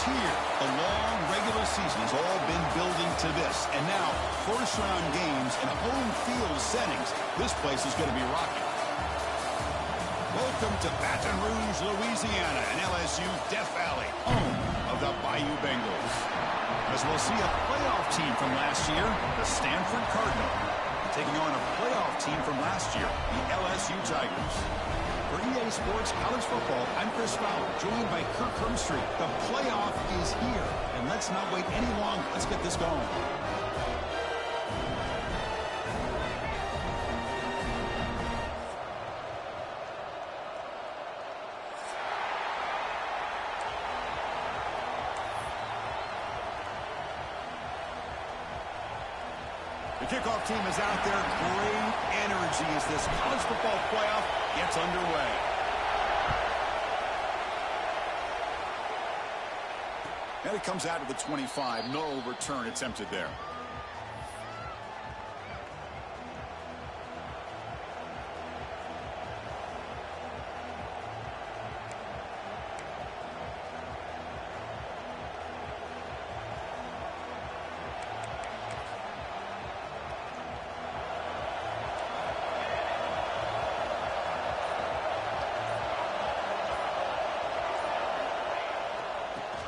here. The long regular season has all been building to this. And now, first-round games in home field settings. This place is going to be rocking. Welcome to Baton Rouge, Louisiana, and LSU Death Valley, home of the Bayou Bengals. As we'll see a playoff team from last year, the Stanford Cardinal, taking on a playoff team from last year, the LSU Tigers. For EA Sports College Football, I'm Chris Fowler, joined by Kirk Herbstreit. The playoff is here, and let's not wait any longer. Let's get this going. The kickoff team is out there. Great energy as this college football playoff gets underway. And it comes out to the 25. No return attempted there.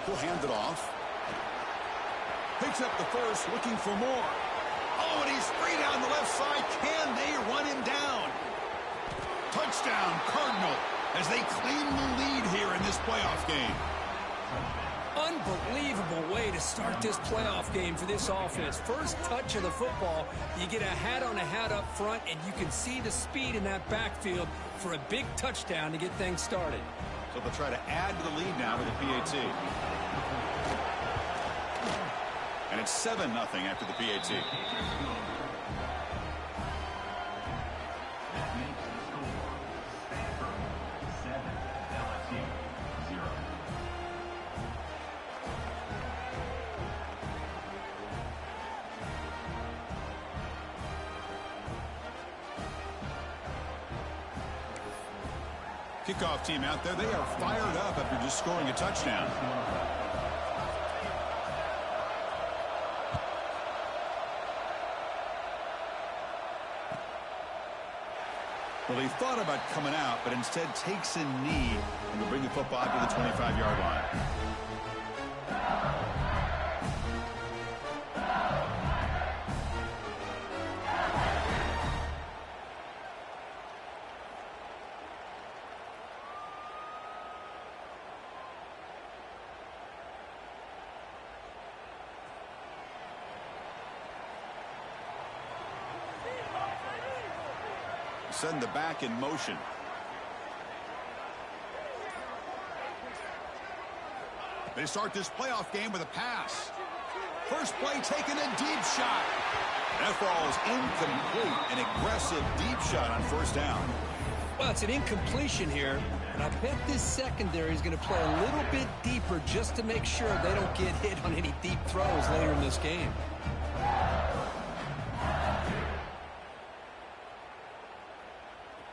He'll hand it off. Picks up the first, looking for more. Oh, and he's free down the left side. Can they run him down? Touchdown, Cardinal, as they claim the lead here in this playoff game. Unbelievable way to start this playoff game for this offense. First touch of the football, you get a hat on a hat up front, and you can see the speed in that backfield for a big touchdown to get things started. So they'll try to add to the lead now with a PAT. And it's 7-0 after the PAT. Kickoff team out there. They are fired up after just scoring a touchdown. Well, he thought about coming out, but instead takes a knee and will bring the football to the 25-yard line. Send the back in motion. They start this playoff game with a pass. First play taken, a deep shot. That falls incomplete. An aggressive deep shot on first down. Well, it's an incompletion here, and I bet this secondary is going to play a little bit deeper just to make sure they don't get hit on any deep throws later in this game.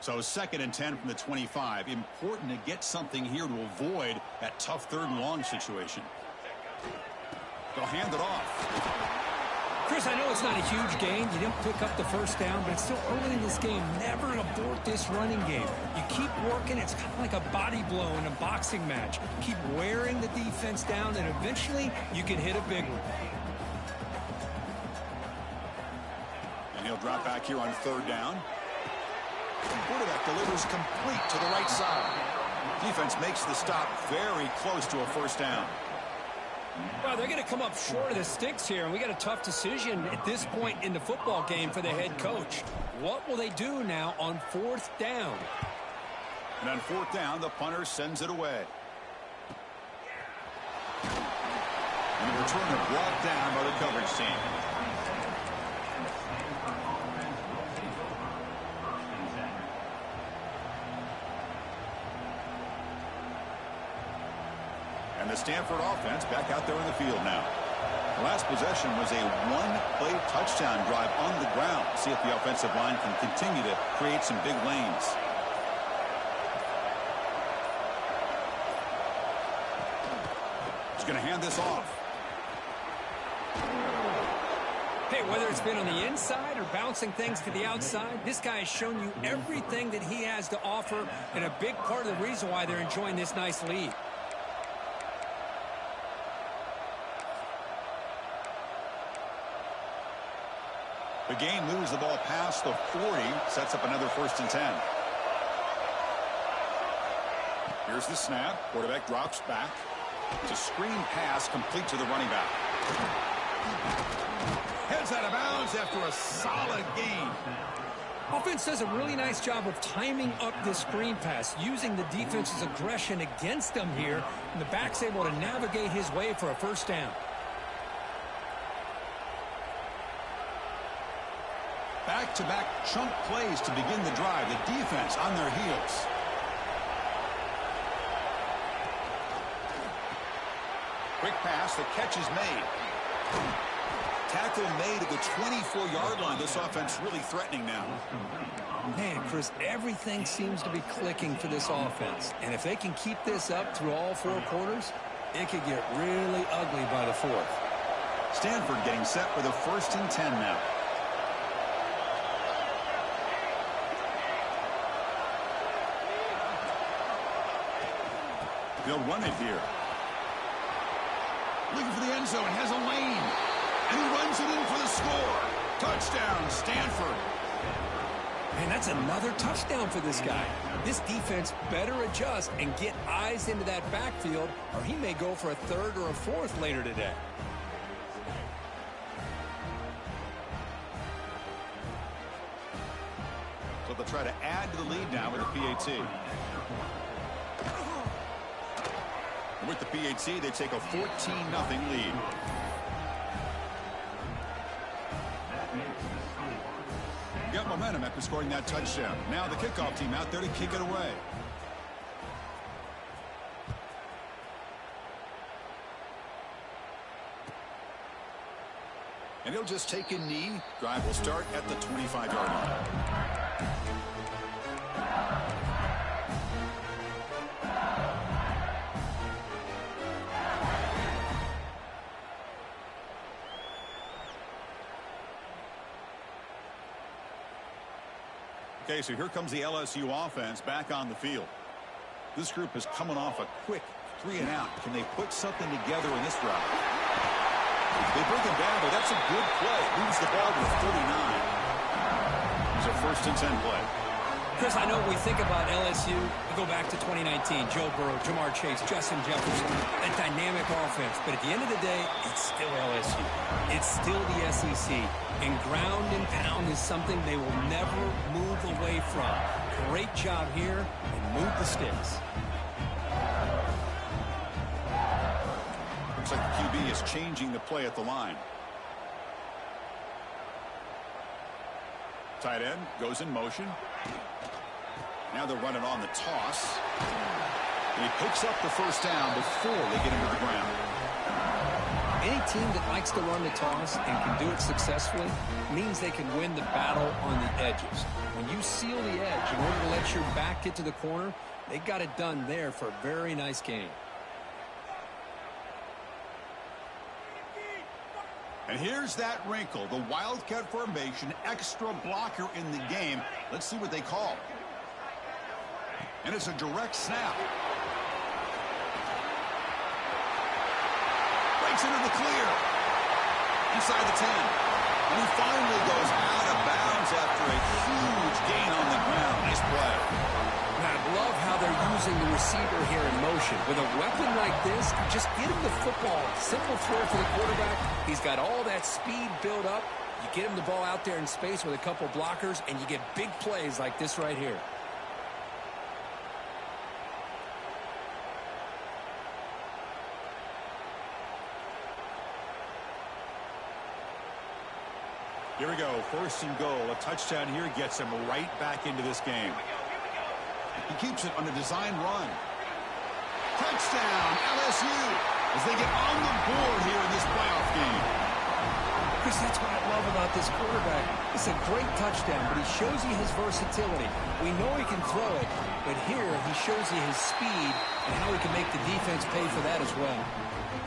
So 2nd and 10 from the 25. Important to get something here to avoid that tough 3rd and long situation. They'll hand it off. Chris, I know it's not a huge gain. You didn't pick up the first down, but it's still early in this game. Never abort this running game. You keep working. It's kind of like a body blow in a boxing match. Keep wearing the defense down, and eventually you can hit a big one. And he'll drop back here on 3rd down. The quarterback delivers complete to the right side. Defense makes the stop very close to a first down. Well, they're going to come up short of the sticks here, and we got a tough decision at this point in the football game for the head coach. What will they do now on 4th down? And on 4th down, the punter sends it away. And the returner brought down by the coverage team. And the Stanford offense back out there in the field now. The last possession was a one-play touchdown drive on the ground. See if the offensive line can continue to create some big lanes. He's going to hand this off. Hey, whether it's been on the inside or bouncing things to the outside, this guy has shown you everything that he has to offer, and a big part of the reason why they're enjoying this nice lead. The game moves the ball past the 40, sets up another 1st and 10. Here's the snap. Quarterback drops back. It's a screen pass complete to the running back. Heads out of bounds after a solid gain. Offense does a really nice job of timing up this screen pass, using the defense's aggression against them here, and the back's able to navigate his way for a 1st down. Back-to-back chunk plays to begin the drive. The defense on their heels. Quick pass. The catch is made. Tackle made at the 24-yard line. This offense really threatening now. Man, Chris, everything seems to be clicking for this offense. And if they can keep this up through all 4 quarters, it could get really ugly by the 4th. Stanford getting set for the 1st and 10 now. They'll run it here. Looking for the end zone. Has a lane. And he runs it in for the score. Touchdown, Stanford. And that's another touchdown for this guy. This defense better adjust and get eyes into that backfield, or he may go for a 3rd or a 4th later today. So they'll try to add to the lead now with a PAT. With the PAT, they take a 14-0 lead. Got momentum after scoring that touchdown. Now the kickoff team out there to kick it away. And he'll just take a knee. Drive will start at the 25-yard line. Okay, so here comes the LSU offense back on the field. This group is coming off a quick 3-and-out. Can they put something together in this drive? They bring him down, but that's a good play. Moves the ball to 39. It's a 1st and 10 play. Chris, I know when we think about LSU, we go back to 2019, Joe Burrow, Jamar Chase, Justin Jefferson, that dynamic offense. But at the end of the day, it's still LSU. It's still the SEC. And ground and pound is something they will never move away from. Great job here, and move the sticks. Looks like the QB is changing the play at the line. Tight end goes in motion. Now they're running on the toss. And he picks up the 1st down before they get him to the ground. Any team that likes to run the toss and can do it successfully means they can win the battle on the edges. When you seal the edge in order to let your back get to the corner, they got it done there for a very nice game. And here's that wrinkle, the Wildcat formation, extra blocker in the game. Let's see what they call. And it's a direct snap. Breaks into the clear. Inside the 10. And he finally goes out of bounds after a huge gain on the ground. Nice play. And I love how they're using the receiver here in motion. With a weapon like this, just get him the football. Simple throw for the quarterback. He's got all that speed built up. You get him the ball out there in space with a couple blockers, and you get big plays like this right here. Here we go, 1st and goal. A touchdown here gets him right back into this game. He keeps it on a design run. Touchdown, LSU, as they get on the board here in this playoff game. Chris, that's what I love about this quarterback. It's a great touchdown, but he shows you his versatility. We know he can throw it, but here he shows you his speed and how he can make the defense pay for that as well.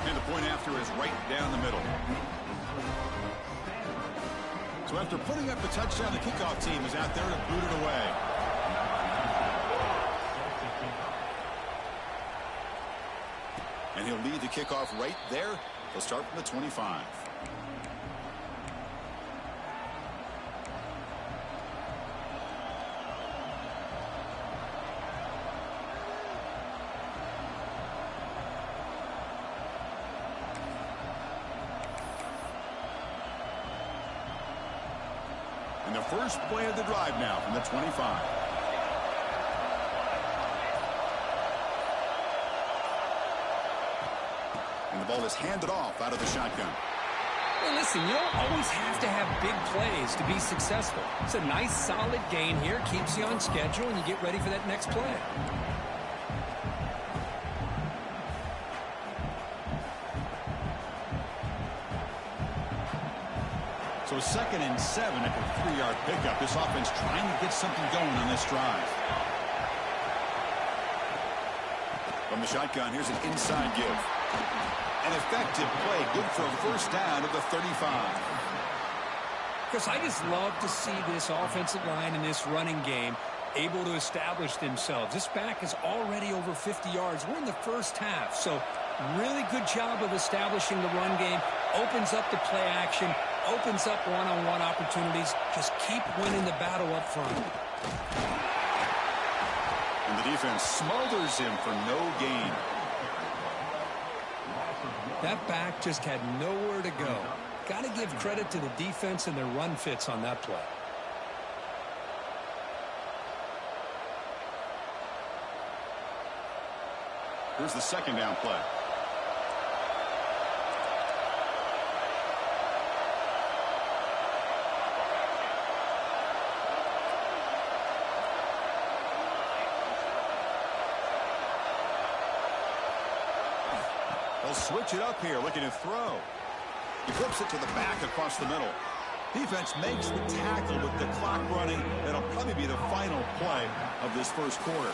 And the point after is right down the middle. So after putting up the touchdown, the kickoff team is out there to boot it away. And he'll lead the kickoff right there. They'll start from the 25. And the first play of the drive now from the 25. And the ball is handed off out of the shotgun. Well, listen, you don't always have to have big plays to be successful. It's a nice, solid gain here. Keeps you on schedule, and you get ready for that next play. So 2nd and 7 at the 3-yard pickup. This offense trying to get something going on this drive. From the shotgun, here's an inside give. An effective play, good for a first down at the 35. Chris, I just love to see this offensive line in this running game able to establish themselves. This back is already over 50 yards. We're in the first half, so really good job of establishing the run game. Opens up the play action, opens up one-on-one opportunities. Just keep winning the battle up front. And the defense smothers him for no gain. That back just had nowhere to go. Got to give credit to the defense and their run fits on that play. Here's the 2nd down play. They'll switch it up here, looking to throw. He flips it to the back across the middle. Defense makes the tackle with the clock running. That'll probably be the final play of this first quarter.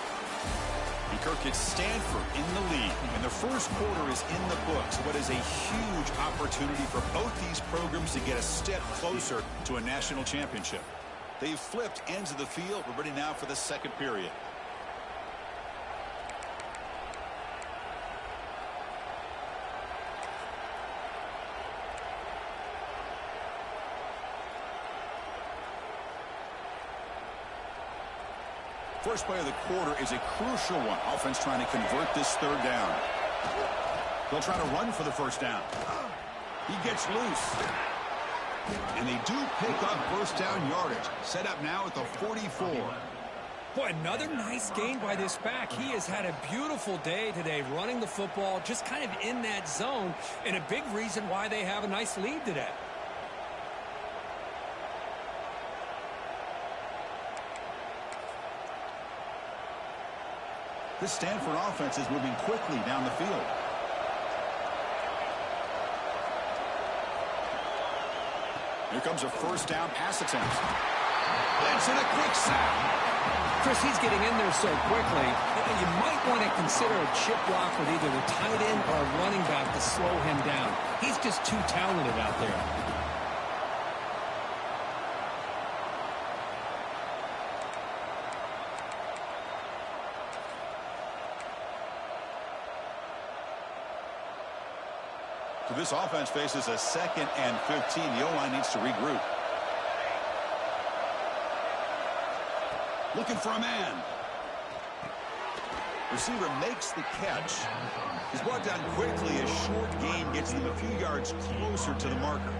And Kirk gets Stanford in the lead. And the first quarter is in the books. What is a huge opportunity for both these programs to get a step closer to a national championship. They've flipped ends of the field. We're ready now for the second period. First play of the quarter is a crucial one. Offense trying to convert this 3rd down. They'll try to run for the first down. He gets loose. And they do pick up first down yardage. Set up now at the 44. Boy, another nice gain by this back. He has had a beautiful day today running the football, just kind of in that zone, and a big reason why they have a nice lead today. This Stanford offense is moving quickly down the field. Here comes a first down pass attempt. That's in a quick sack. Chris, he's getting in there so quickly. You might want to consider a chip block with either the tight end or a running back to slow him down. He's just too talented out there. So this offense faces a 2nd and 15. The O-line needs to regroup. Looking for a man. Receiver makes the catch. He's brought down quickly. A short gain gets them a few yards closer to the marker.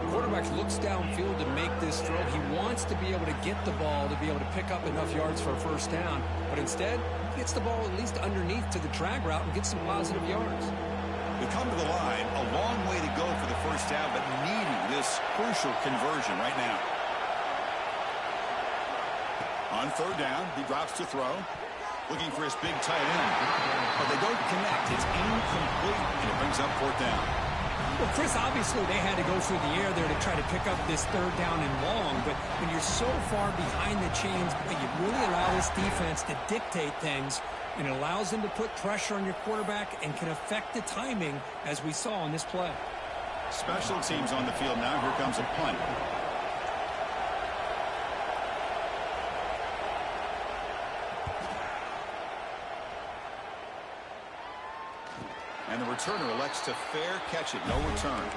Quarterback looks downfield to make this throw. He wants to be able to get the ball to be able to pick up enough yards for a first down. But instead, he gets the ball at least underneath to the drag route and gets some positive yards. They come to the line, a long way to go for the first down, but needing this crucial conversion right now. On 3rd down, he drops to throw, looking for his big tight end. But they don't connect. It's incomplete, and it brings up 4th down. Well, Chris, obviously they had to go through the air there to try to pick up this 3rd down and long, but when you're so far behind the chains, you really allow this defense to dictate things. and it allows them to put pressure on your quarterback and can affect the timing, as we saw on this play. Special teams on the field now. Here comes a punt. And the returner elects to fair catch it. No return.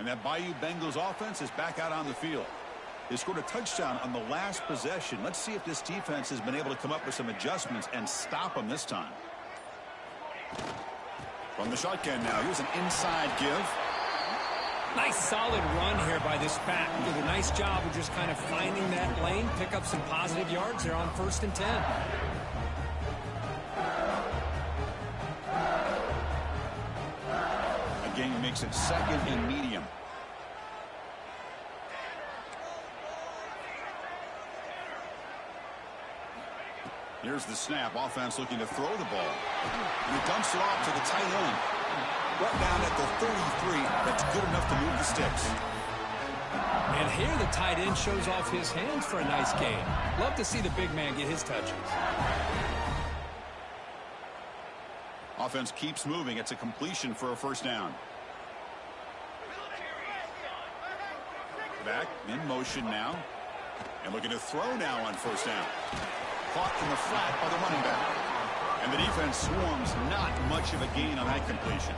And that Bayou Bengals offense is back out on the field. They scored a touchdown on the last possession. Let's see if this defense has been able to come up with some adjustments and stop them this time. From the shotgun now, here's an inside give. Nice solid run here by this back. Did a nice job of just kind of finding that lane, pick up some positive yards there on 1st and 10. Again, makes it 2nd and medium. Here's the snap. Offense looking to throw the ball. And he dumps it off to the tight end. Brought down at the 33. That's good enough to move the sticks. And here the tight end shows off his hands for a nice gain. Love to see the big man get his touches. Offense keeps moving. It's a completion for a 1st down. Back in motion now. And looking to throw now on 1st down. Caught in the flat by the running back. And the defense swarms. Not much of a gain on that completion.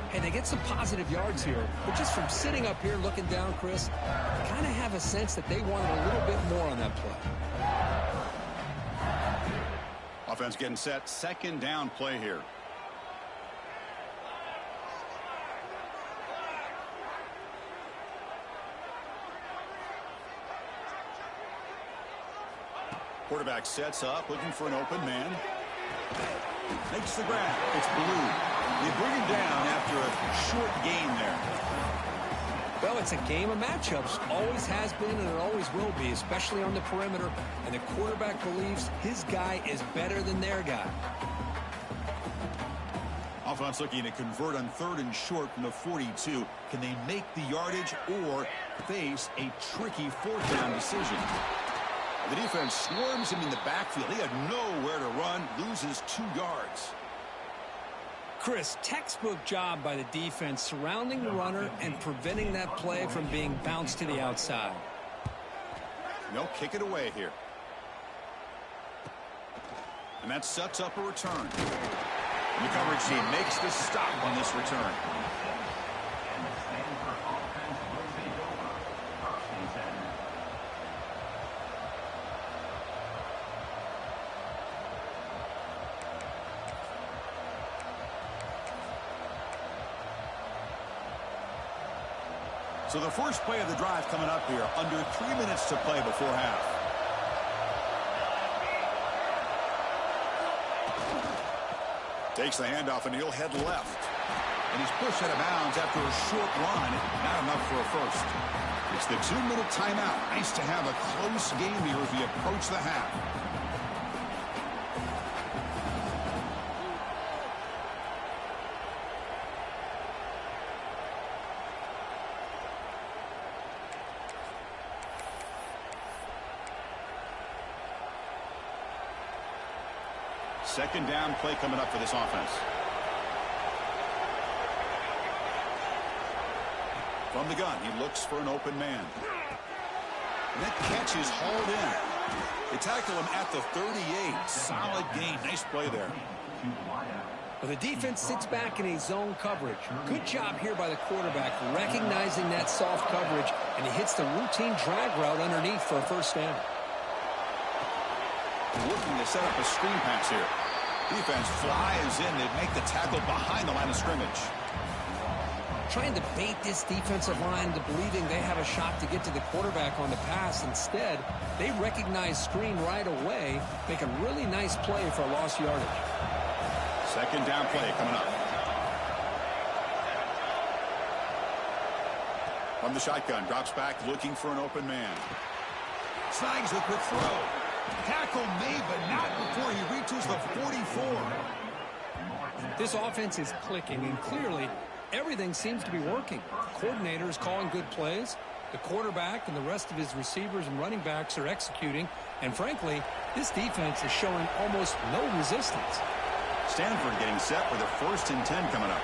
Hey, they get some positive yards here, but just from sitting up here looking down, Chris, I kind of have a sense that they wanted a little bit more on that play. Offense getting set. 2nd down play here. Quarterback sets up, looking for an open man. Makes the grab. It's Blue. They bring him down after a short gain there. Well, it's a game of matchups. Always has been and it always will be, especially on the perimeter. And the quarterback believes his guy is better than their guy. Offense looking to convert on 3rd and short from the 42. Can they make the yardage or face a tricky 4th down decision? The defense swarms him in the backfield. He had nowhere to run, loses 2 yards. Chris, textbook job by the defense surrounding the runner and preventing that play from being bounced to the outside. No, kick it away here. And that sets up a return. And the coverage team makes the stop on this return. So the first play of the drive coming up here. Under 3 minutes to play before half. Takes the handoff and he'll head left. And he's pushed out of bounds after a short run. Not enough for a first. It's the 2-minute timeout. Nice to have a close game here as we approach the half. Second down play coming up for this offense. From the gun, he looks for an open man. And that catch is hauled in. They tackle him at the 38. Solid gain. Nice play there. Well, the defense sits back in a zone coverage. Good job here by the quarterback, recognizing that soft coverage, and he hits the routine drag route underneath for a 1st down. Looking to set up a screen pass here. Defense flies in. They make the tackle behind the line of scrimmage. Trying to bait this defensive line to believing they have a shot to get to the quarterback on the pass. Instead, they recognize screen right away, make a really nice play for lost yardage. Second down play coming up. From the shotgun, drops back looking for an open man. Snags the quick throw. Tackle made, but not before he reaches the 44. This offense is clicking, and clearly everything seems to be working. The coordinator is calling good plays. The quarterback and the rest of his receivers and running backs are executing. And frankly, this defense is showing almost no resistance. Stanford getting set with a 1st and 10 coming up.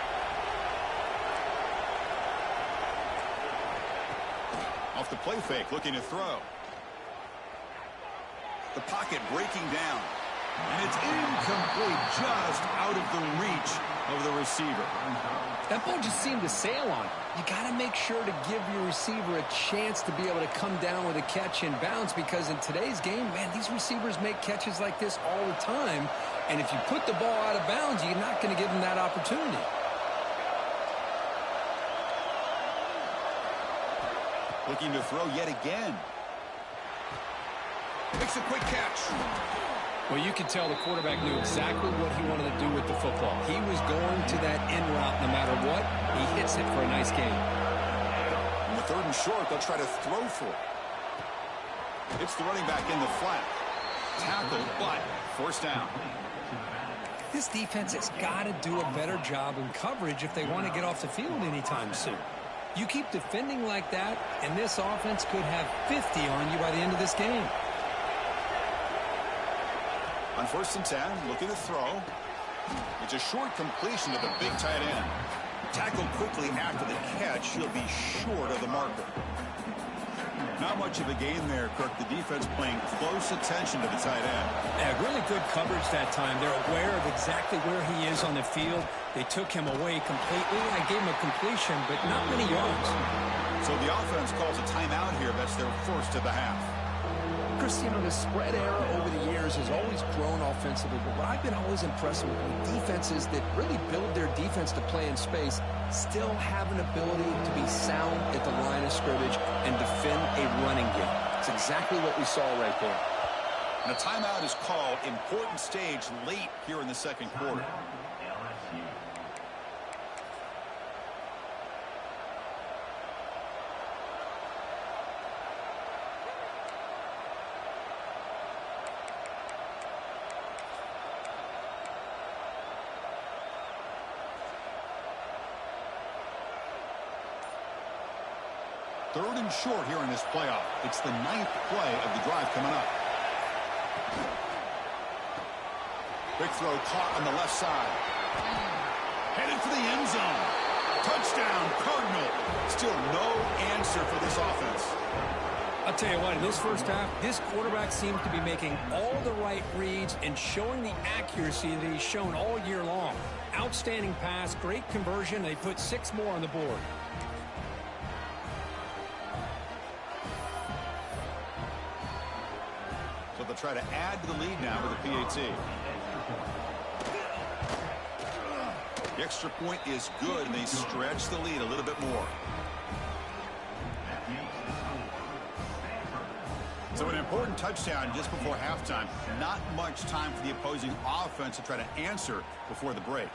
Off the play fake, looking to throw. The pocket breaking down. And it's incomplete, just out of the reach of the receiver. That ball just seemed to sail on. You got to make sure to give your receiver a chance to be able to come down with a catch and bounce, because in today's game, man, these receivers make catches like this all the time. And if you put the ball out of bounds, you're not going to give them that opportunity. Looking to throw yet again. Makes a quick catch. Well, you could tell the quarterback knew exactly what he wanted to do with the football. He was going to that in route no matter what. He hits it for a nice gain. In the 3rd and short, they'll try to throw for it. It's the running back in the flat. Tackled, but 1st down. This defense has got to do a better job in coverage if they want to get off the field anytime soon. You keep defending like that, and this offense could have 50 on you by the end of this game. On 1st and 10, looking to throw. It's a short completion to the big tight end. Tackled quickly after the catch. He'll be short of the marker. Not much of a gain there, Kirk. The defense paying close attention to the tight end. Yeah, really good coverage that time. They're aware of exactly where he is on the field. They took him away completely. I gave him a completion, but not many yards. So the offense calls a timeout here. That's their 1st of the half. Chris, you know, the spread era over the years has always grown offensively, but what I've been always impressed with defenses that really build their defense to play in space still have an ability to be sound at the line of scrimmage and defend a running game. It's exactly what we saw right there. And a timeout is called. Important stage late here in the 2nd quarter. Third and short here in this playoff. It's the 9th play of the drive coming up. Quick throw caught on the left side. Headed for the end zone. Touchdown, Cardinal. Still no answer for this offense. I'll tell you what, in this 1st half, this quarterback seems to be making all the right reads and showing the accuracy that he's shown all year long. Outstanding pass, great conversion. They put 6 more on the board. So they'll try to add to the lead now with a PAT. The extra point is good, and they stretch the lead a little bit more. So an important touchdown just before halftime. Not much time for the opposing offense to try to answer before the break.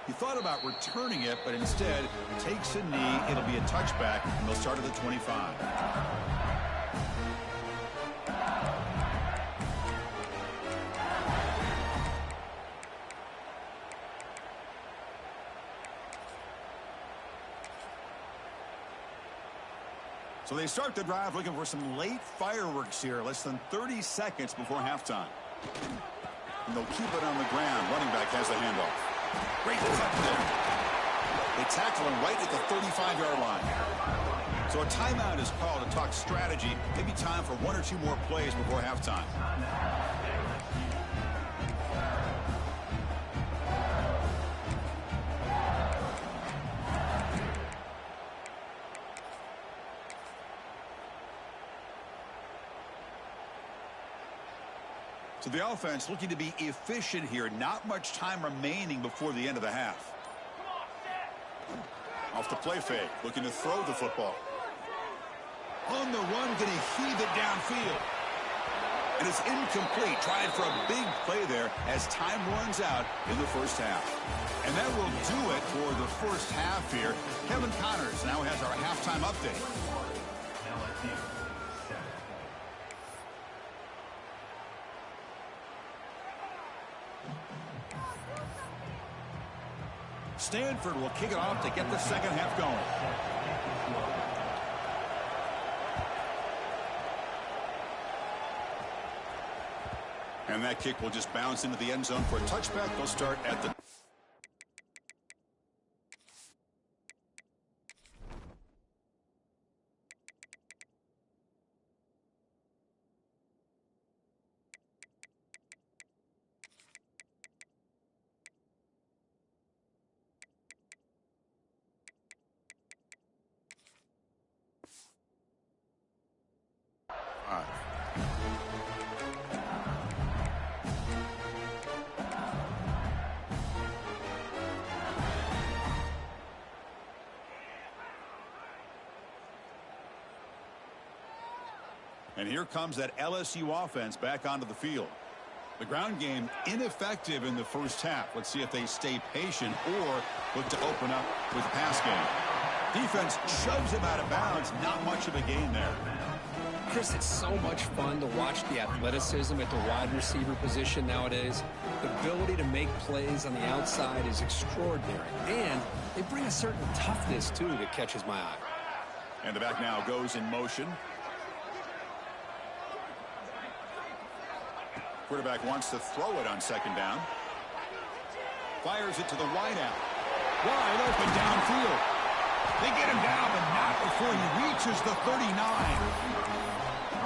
He thought about returning it, but instead takes a knee. It'll be a touchback, and they'll start at the 25. So they start the drive looking for some late fireworks here, less than 30 seconds before halftime. And they'll keep it on the ground. Running back has the handoff. Great cut there. They tackle him right at the 35-yard line. So a timeout is called to talk strategy. Maybe time for 1 or 2 more plays before halftime. So the offense looking to be efficient here. Not much time remaining before the end of the half. Off the play fake, looking to throw the football. On the run, going to heave it downfield. And it's incomplete. Trying for a big play there as time runs out in the first half. And that will do it for the first half here. Kevin Connors now has our halftime update. Stanford will kick it off to get the second half going. And that kick will just bounce into the end zone for a touchback. They'll start at the... And here comes that LSU offense back onto the field. The ground game ineffective in the first half. Let's see if they stay patient or look to open up with the pass game. Defense shoves him out of bounds. Not much of a gain there. Chris, it's so much fun to watch the athleticism at the wide receiver position nowadays. The ability to make plays on the outside is extraordinary. And they bring a certain toughness, too, that catches my eye. And the back now goes in motion. Quarterback wants to throw it on second down. Fires it to the wideout. Wide open downfield. They get him down, but not before he reaches the 39.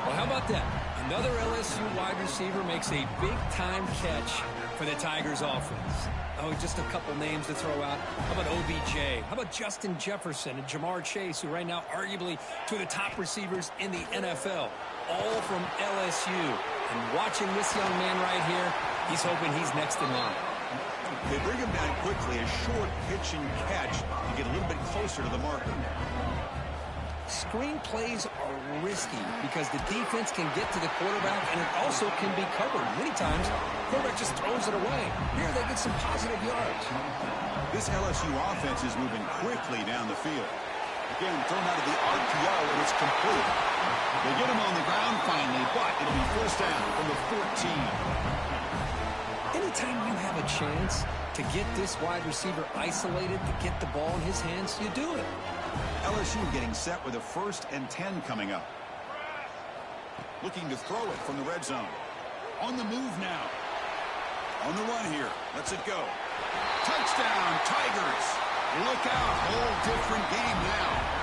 Well, how about that? Another LSU wide receiver makes a big-time catch for the Tigers offense. Oh, just a couple names to throw out. How about OBJ? How about Justin Jefferson and Jamar Chase, who right now arguably two of the top receivers in the NFL, all from LSU. And watching this young man right here, he's hoping he's next in line. They bring him down quickly, a short pitch and catch to get a little bit closer to the marker. Screen plays are risky because the defense can get to the quarterback, and it also can be covered. Many times, the quarterback just throws it away. Here, they get some positive yards. This LSU offense is moving quickly down the field. Again, thrown out of the RPO, and it's complete. They get him on the ground finally, but it'll be first down from the 14. Anytime you have a chance to get this wide receiver isolated, to get the ball in his hands, you do it. LSU getting set with a 1st and 10 coming up. Looking to throw it from the red zone. On the move now. On the run here. Lets it go. Touchdown, Tigers. Look out. Whole different game now.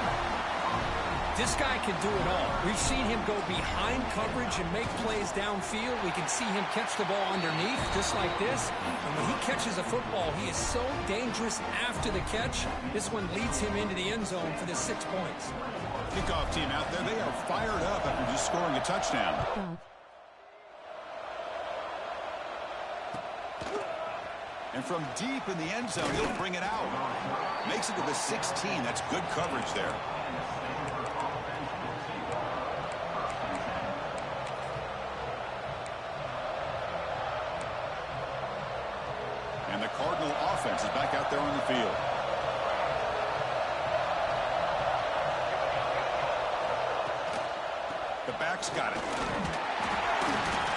This guy can do it all. We've seen him go behind coverage and make plays downfield. We can see him catch the ball underneath, just like this. And when he catches a football, he is so dangerous after the catch. This one leads him into the end zone for the 6 points. Kickoff team out there. They are fired up after just scoring a touchdown. And from deep in the end zone, he'll bring it out. Makes it to the 16. That's good coverage there. And the Cardinal offense is back out there on the field. The back's got it.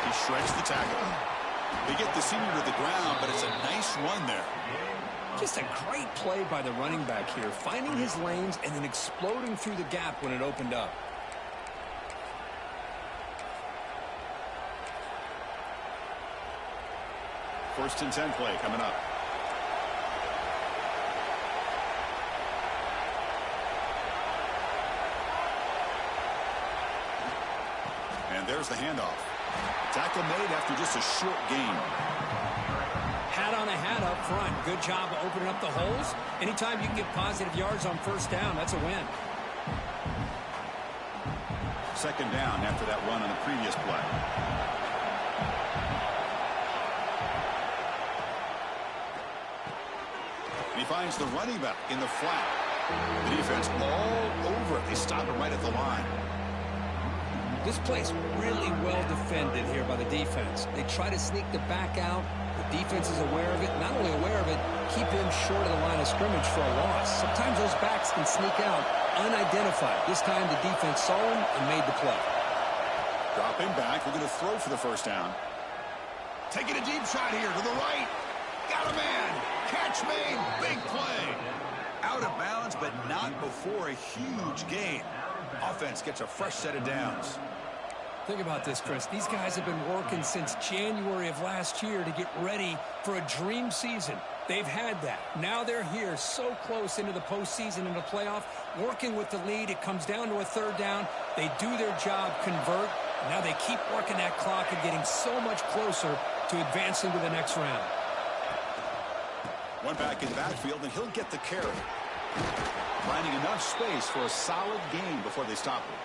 He shreds the tackle. They get the senior to the ground, but it's a nice run there. Just a great play by the running back here, finding his lanes and then exploding through the gap when it opened up. First and 10 play coming up. And there's the handoff. Tackle made after just a short gain. Hat on a hat up front. Good job opening up the holes. Anytime you can get positive yards on first down, that's a win. Second down after that run on the previous play. He finds the running back in the flat. The defense all over it. They stop it right at the line. This play's really well defended here by the defense. They try to sneak the back out. The defense is aware of it. Not only aware of it, keep him short of the line of scrimmage for a loss. Sometimes those backs can sneak out unidentified. This time the defense saw him and made the play. Dropping back, we're going to throw for the first down. Taking a deep shot here to the right. Got a man. Catch made. Big play. Out of bounds, but not before a huge gain. Offense gets a fresh set of downs. Think about this, Chris. These guys have been working since January of last year to get ready for a dream season. They've had that. Now they're here so close into the postseason and the playoff, working with the lead. It comes down to a third down. They do their job, convert. Now they keep working that clock and getting so much closer to advancing to the next round. One back in the backfield, and he'll get the carry. Finding enough space for a solid gain before they stop him.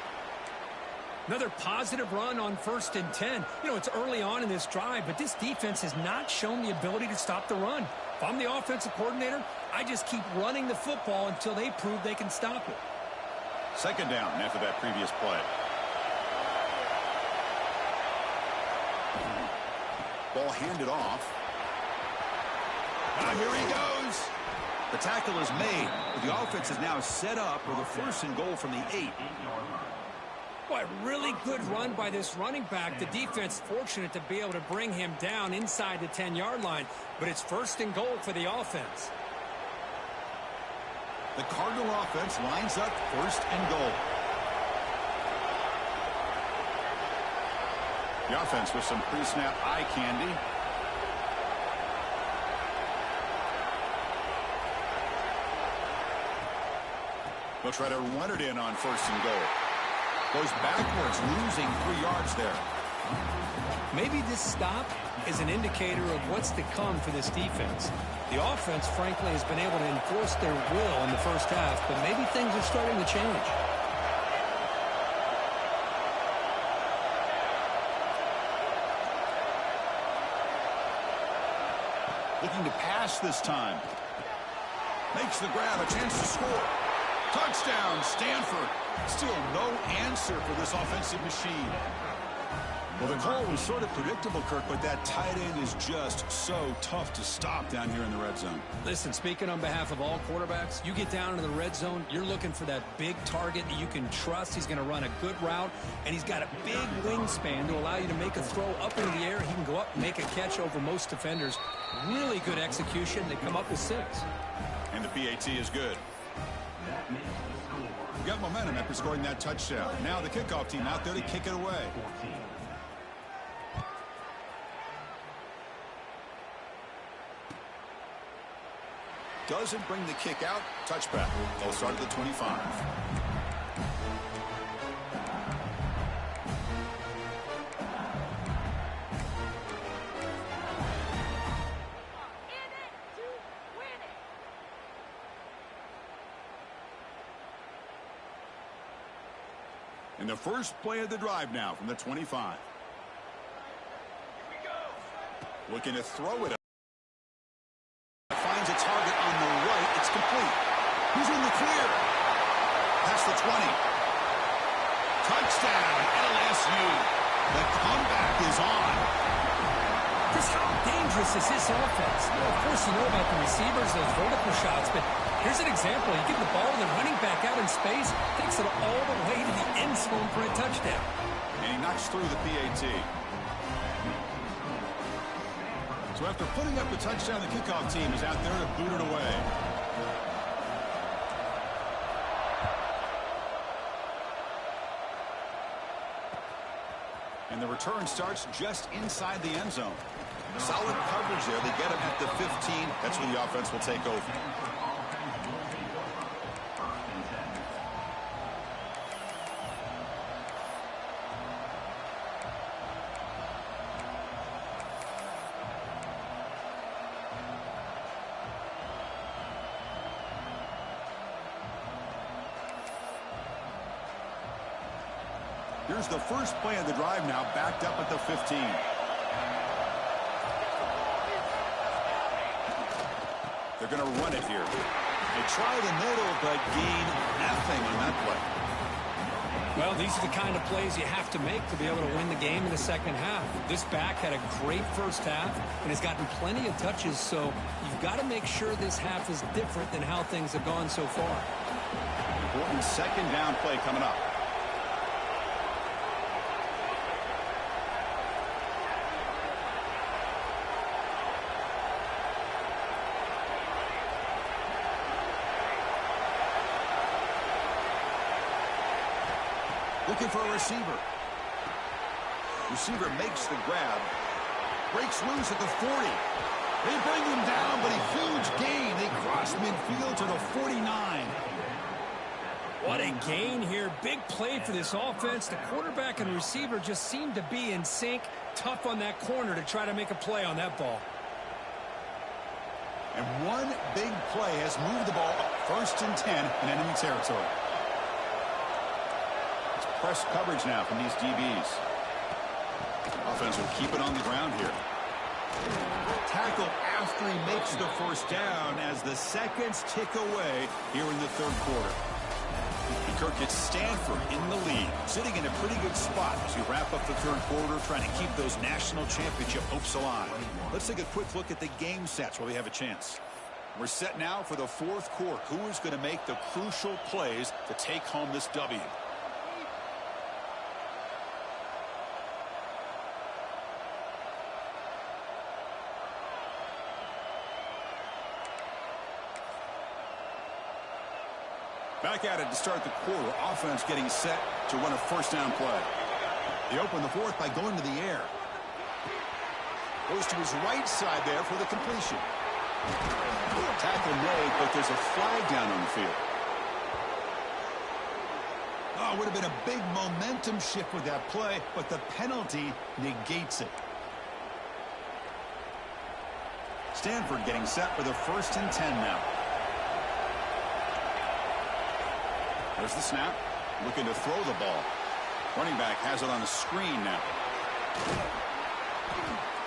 Another positive run on 1st and 10. You know, it's early on in this drive, but this defense has not shown the ability to stop the run. If I'm the offensive coordinator, I just keep running the football until they prove they can stop it. Second down after that previous play. Ball handed off. Here he goes. The tackle is made. The offense is now set up with a 1st and goal from the 8. Boy, really good run by this running back. The defense fortunate to be able to bring him down inside the 10-yard line, but it's 1st and goal for the offense. The Cardinal offense lines up 1st and goal. The offense with some pre-snap eye candy. They'll try to run it in on 1st and goal. Goes backwards, losing 3 yards there. Maybe this stop is an indicator of what's to come for this defense. The offense, frankly, has been able to enforce their will in the first half, but maybe things are starting to change. Looking to pass this time. Makes the grab, a chance to score. Touchdown, Stanford. Still no answer for this offensive machine. Well, the call was sort of predictable, Kirk, but that tight end is just so tough to stop down here in the red zone. Listen, speaking on behalf of all quarterbacks, you get down into the red zone, you're looking for that big target that you can trust. He's going to run a good route, and he's got a big wingspan to allow you to make a throw up into the air. He can go up and make a catch over most defenders. Really good execution. They come up with 6. And the PAT is good. Got momentum after scoring that touchdown. Now the kickoff team out there to kick it away. Doesn't bring the kick out. Touchback. They'll start at the 25. And the first play of the drive now from the 25. Looking to throw it. Finds a target on the right. It's complete. He's in the clear. Past the 20. Touchdown, LSU. The comeback is on. Chris, how dangerous is this offense? Well, of course, you know about the receivers, those vertical shots, but here's an example. You give the ball to the running back out in space, takes it all the way to the end zone for a touchdown. And he knocks through the PAT. So after putting up the touchdown, the kickoff team is out there to boot it away. And the return starts just inside the end zone. Solid coverage there. They get him at the 15. That's where the offense will take over. Here's the first play of the drive now, backed up at the 15. They're going to run it here. They try the middle, but gain nothing on that play. Well, these are the kind of plays you have to make to be able to win the game in the second half. This back had a great first half and has gotten plenty of touches, so you've got to make sure this half is different than how things have gone so far. important second down play coming up. Looking for a receiver. Receiver makes the grab. Breaks loose at the 40. They bring him down, but a huge gain. They cross midfield to the 49. What a gain here. Big play for this offense. The quarterback and receiver just seem to be in sync. Tough on that corner to try to make a play on that ball. And one big play has moved the ball up 1st and 10 in enemy territory. It's press coverage now from these DBs. Offense will keep it on the ground here. Tackle after he makes the first down as the seconds tick away here in the 3rd quarter. And Kirk gets Stanford in the lead, sitting in a pretty good spot as we wrap up the 3rd quarter, trying to keep those national championship hopes alive. Let's take a quick look at the game sets while we have a chance. We're set now for the 4th quarter. Who is going to make the crucial plays to take home this W? Back at it to start the quarter. Offense getting set to run a first down play. They open the 4th by going to the air. Goes to his right side there for the completion. Tackle made, but there's a flag down on the field. Oh, it would have been a big momentum shift with that play, but the penalty negates it. Stanford getting set for the 1st and 10 now. There's the snap. Looking to throw the ball. Running back has it on the screen now.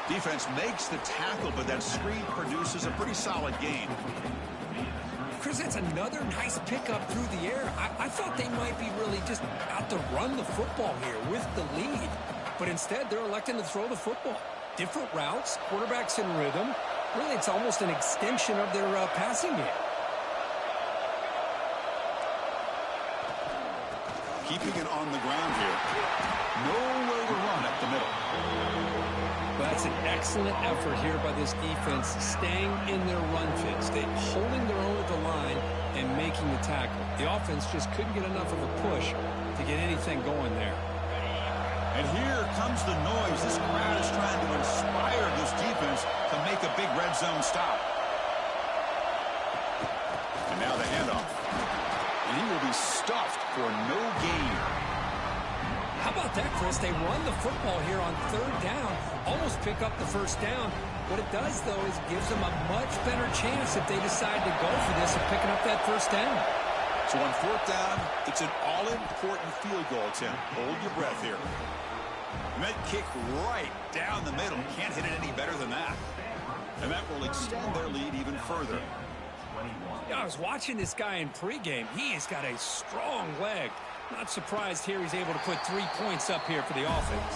Defense makes the tackle, but that screen produces a pretty solid gain. Chris, that's another nice pickup through the air. I thought they might be really just out to run the football here with the lead. But instead, they're electing to throw the football. Different routes, quarterbacks in rhythm. Really, it's almost an extension of their passing game. Keeping it on the ground here. Nowhere to run up the middle. Well, that's an excellent effort here by this defense, staying in their run fits. They holding their own at the line and making the tackle. The offense just couldn't get enough of a push to get anything going there. And here comes the noise. This crowd is trying to inspire this defense to make a big red zone stop. And now the handoff. And he will be stuffed for no gain. How about that, Chris? They run the football here on 3rd down, almost pick up the first down. What it does, though, is gives them a much better chance if they decide to go for this of picking up that first down. So on 4th down, it's an all-important field goal attempt. Hold your breath here. And that kick right down the middle. Can't hit it any better than that. And that will extend their lead even further. Yeah, I was watching this guy in pregame. He has got a strong leg. Not surprised here he's able to put 3 points up here for the offense.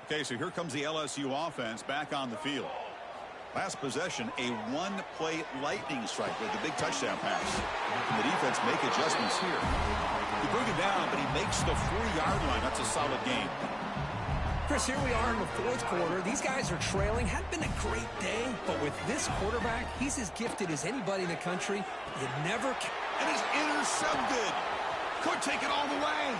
Okay, so here comes the LSU offense back on the field. Last possession, a one-play lightning strike with a big touchdown pass. And the defense make adjustments here. He bring it down, but he makes the 4-yard line. That's a solid gain. Chris, here we are in the 4th quarter. These guys are trailing. Hadn't been a great day, but with this quarterback, he's as gifted as anybody in the country. You never can. And it's intercepted. Could take it all the way.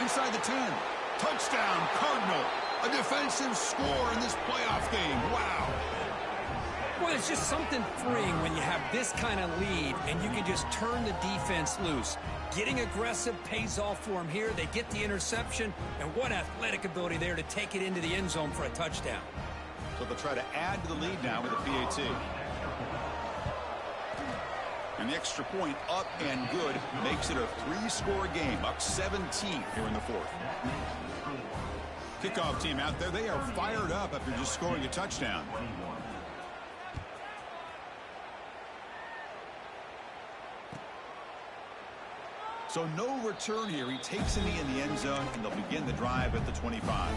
Inside the 10. Touchdown, Cardinal. A defensive score in this playoff game. Wow. Well, it's just something freeing when you have this kind of lead and you can just turn the defense loose. Getting aggressive pays off for them here. They get the interception, and what athletic ability there to take it into the end zone for a touchdown. So they'll try to add to the lead now with a PAT. And And the extra point up and good makes it a 3-score game, up 17 here in the fourth. Kickoff team out there, they are fired up after just scoring a touchdown. So no return here. He takes a knee in the end zone, and they'll begin the drive at the 25.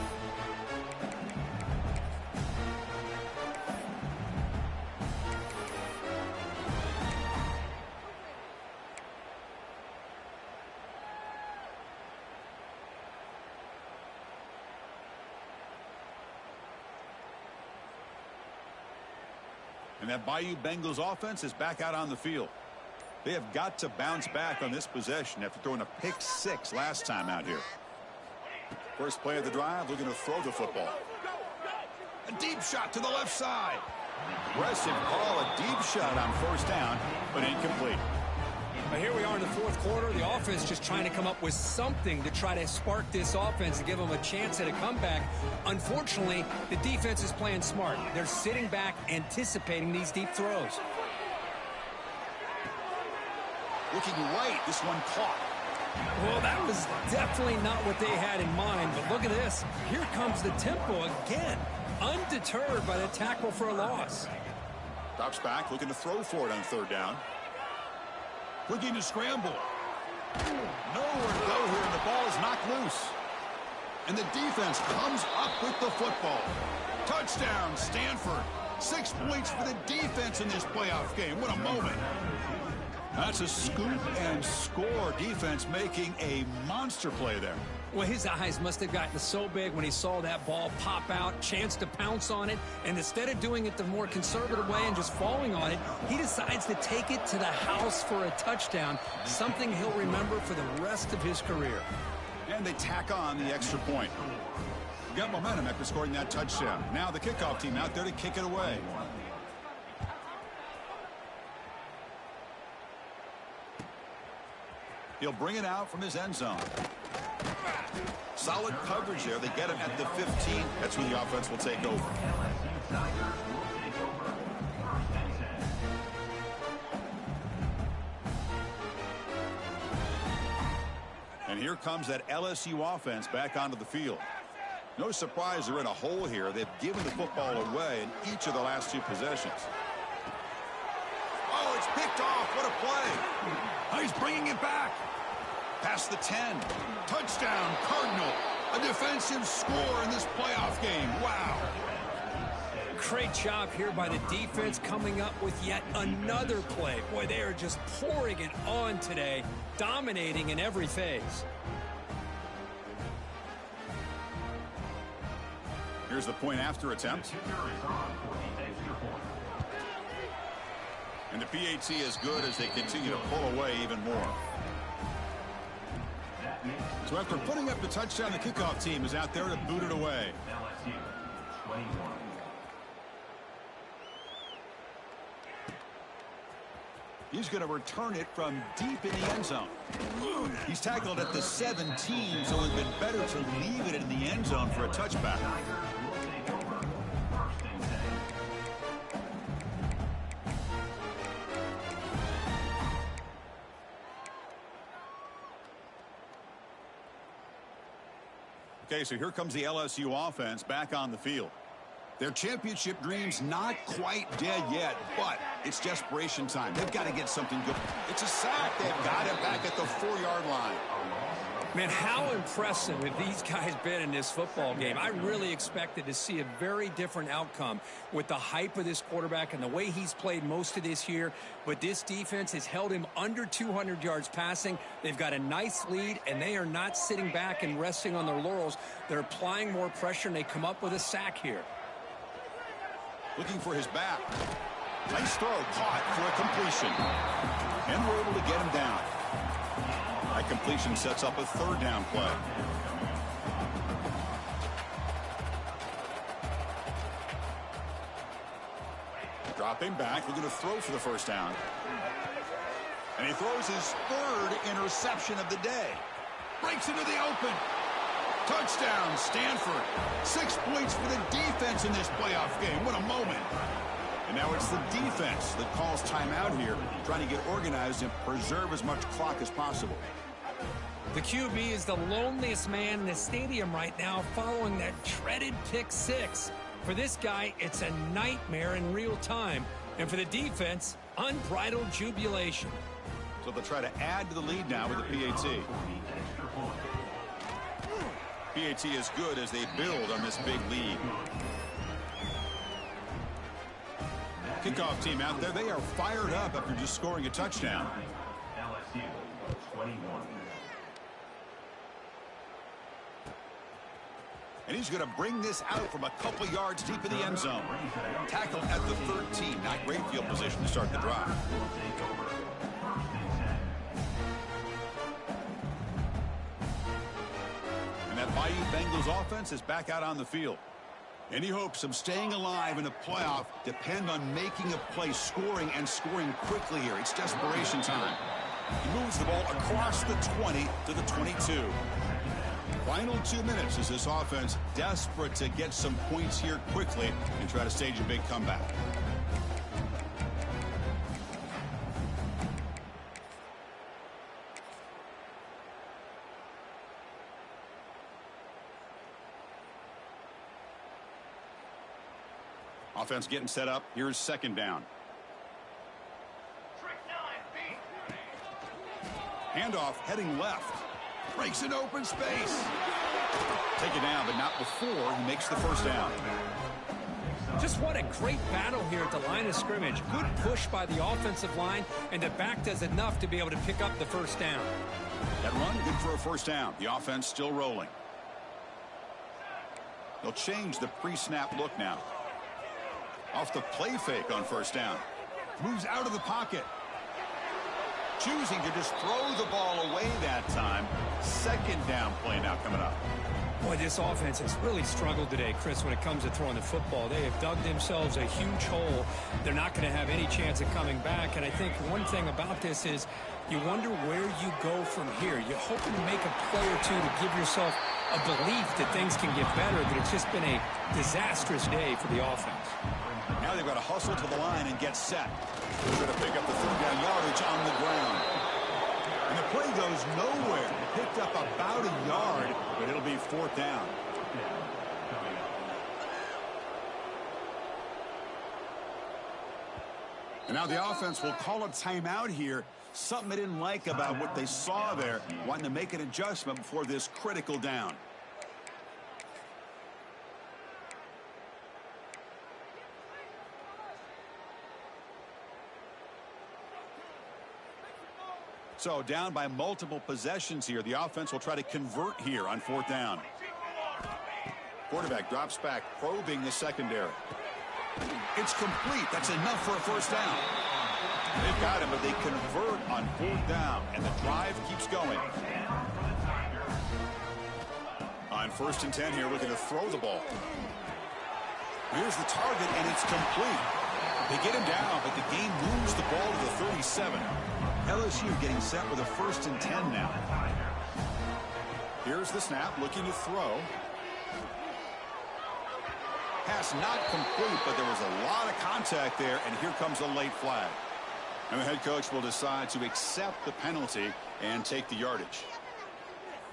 And that Bayou Bengals offense is back out on the field. They have got to bounce back on this possession after throwing a pick-6 last time out here. First play of the drive, looking to throw the football. A deep shot to the left side. Aggressive call, a deep shot on first down, but incomplete. But here we are in the fourth quarter. The offense just trying to come up with something to try to spark this offense and give them a chance at a comeback. Unfortunately, the defense is playing smart. They're sitting back, anticipating these deep throws. Looking right, this one caught. Well, that was definitely not what they had in mind, but look at this. Here comes the tempo again, undeterred by the tackle for a loss. Drops back, looking to throw for it on third down. Looking to scramble. Nowhere to go here, and the ball is knocked loose. And the defense comes up with the football. Touchdown, Stanford. 6 points for the defense in this playoff game. What a moment. That's a scoop and score. Defense making a monster play there. Well, his eyes must have gotten so big when he saw that ball pop out, chance to pounce on it, and instead of doing it the more conservative way and just falling on it, he decides to take it to the house for a touchdown, something he'll remember for the rest of his career. And they tack on the extra point. Got momentum after scoring that touchdown. Now the kickoff team out there to kick it away. He'll bring it out from his end zone. Solid coverage there. They get him at the 15. That's where the offense will take over. And here comes that LSU offense back onto the field. No surprise they're in a hole here. They've given the football away in each of the last 2 possessions. Oh, it's picked off. What a play. Oh, he's bringing it back. Past the 10. Touchdown, Cardinal. A defensive score in this playoff game. Wow. Great job here by the defense coming up with yet another play. Boy, they are just pouring it on today, dominating in every phase. Here's the point after attempt. And the PAT is good as they continue to pull away even more. So after putting up the touchdown, the kickoff team is out there to boot it away. He's going to return it from deep in the end zone. He's tackled at the 17, so it would have been better to leave it in the end zone for a touchback. Okay, so here comes the LSU offense back on the field. Their championship dreams not quite dead yet, but it's desperation time. They've got to get something good. It's a sack. They've got it back at the 4-yard line. Man, how impressive have these guys been in this football game? I really expected to see a very different outcome with the hype of this quarterback and the way he's played most of this year. But this defense has held him under 200 yards passing. They've got a nice lead, and they are not sitting back and resting on their laurels. They're applying more pressure, and they come up with a sack here. Looking for his back. Nice throw, caught for a completion. And we're able to get him down. That completion sets up a third down play. Dropping back, looking to throw for the first down. And he throws his 3rd interception of the day. Breaks into the open. Touchdown, Stanford. 6 points for the defense in this playoff game. What a moment. And now it's the defense that calls timeout here, trying to get organized and preserve as much clock as possible. The QB is the loneliest man in the stadium right now following that dreaded pick six. For this guy, it's a nightmare in real time. And for the defense, unbridled jubilation. So they'll try to add to the lead now with the PAT. PAT is good as they build on this big lead. Kickoff team out there, they are fired up after just scoring a touchdown. LSU 21. And he's going to bring this out from a couple yards deep in the end zone. Tackle at the 13. Not great field position to start the drive. And that Bayou Bengals offense is back out on the field. Any hopes of staying alive in the playoff depend on making a play, scoring, and scoring quickly here. It's desperation time. He moves the ball across the 20 to the 22. Final 2 minutes as this offense desperate to get some points here quickly and try to stage a big comeback. Offense getting set up. Here's second down. Handoff heading left. Breaks an open space. Take it down, but not before he makes the first down. Just what a great battle here at the line of scrimmage. Good push by the offensive line, and the back does enough to be able to pick up the first down. That run, good for a first down. The offense still rolling. They'll change the pre-snap look now. Off the play fake on first down. Moves out of the pocket. Choosing to just throw the ball away that time. Second down play now coming up. Boy, this offense has really struggled today, Chris, when it comes to throwing the football. They have dug themselves a huge hole. They're not going to have any chance of coming back. And I think one thing about this is you wonder where you go from here. You're hoping to make a play or two to give yourself a belief that things can get better, but it's just been a disastrous day for the offense. Now they've got to hustle to the line and get set. They're going to pick up the third down yardage on the ground. And the play goes nowhere. Picked up about a yard, but it'll be fourth down. And now the offense will call a timeout here. Something they didn't like about what they saw there. Wanting to make an adjustment before this critical down. So down by multiple possessions here. The offense will try to convert here on fourth down. Quarterback drops back, probing the secondary. It's complete. That's enough for a first down. They've got him, but they convert on fourth down, and the drive keeps going. On first and 10 here, looking to throw the ball. Here's the target, and it's complete. They get him down, but the game moves the ball to the 37. LSU getting set with a first and 10 now. Here's the snap, looking to throw. Pass not complete, but there was a lot of contact there, and here comes a late flag. And the head coach will decide to accept the penalty and take the yardage.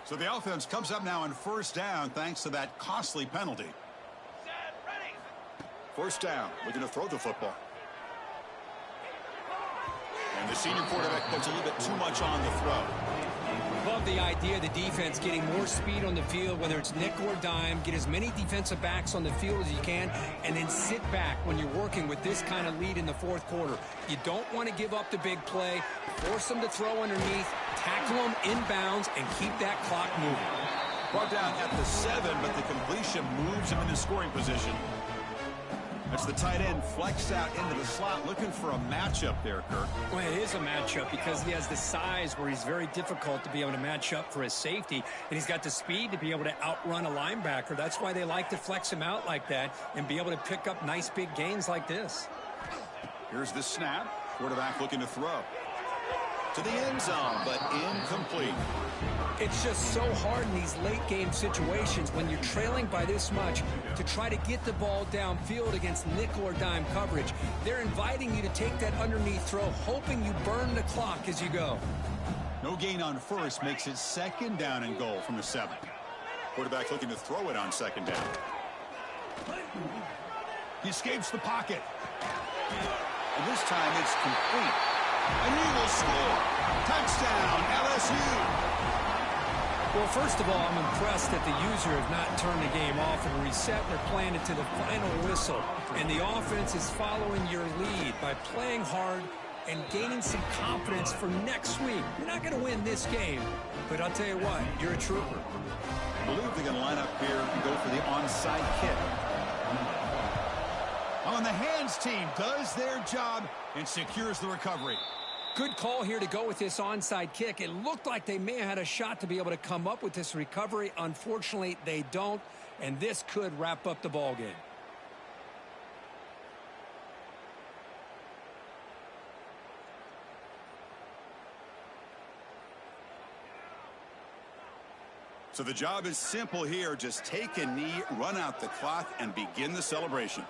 So the offense comes up now on first down thanks to that costly penalty. First down, looking to throw the football. And the senior quarterback puts a little bit too much on the throw. Love the idea of the defense getting more speed on the field, whether it's nickel or dime. Get as many defensive backs on the field as you can, and then sit back when you're working with this kind of lead in the fourth quarter. You don't want to give up the big play. Force them to throw underneath, tackle them inbounds, and keep that clock moving. Brought down at the 7, but the completion moves him into scoring position. That's the tight end flexed out into the slot, looking for a matchup there, Kirk. Well, it is a matchup because he has the size where he's very difficult to be able to match up for his safety, and he's got the speed to be able to outrun a linebacker. That's why they like to flex him out like that and be able to pick up nice big gains like this. Here's the snap. Quarterback looking to throw. to the end zone, but incomplete. It's just so hard in these late-game situations when you're trailing by this much to try to get the ball downfield against nickel or dime coverage. They're inviting you to take that underneath throw, hoping you burn the clock as you go. No gain on first makes it second down and goal from the 7. Quarterback looking to throw it on second down. He escapes the pocket. And this time it's complete. And he will score. Touchdown, LSU. Well, first of all, I'm impressed that the user have not turned the game off and reset. They're playing it to the final whistle. And the offense is following your lead by playing hard and gaining some confidence for next week. You're not going to win this game, but I'll tell you what, you're a trooper. I believe they're going to line up here and go for the onside kick. On the hands team does their job and secures the recovery. Good call here to go with this onside kick. It looked like they may have had a shot to be able to come up with this recovery. Unfortunately, they don't, and this could wrap up the ball game. So the job is simple here. Just take a knee, run out the clock, and begin the celebration.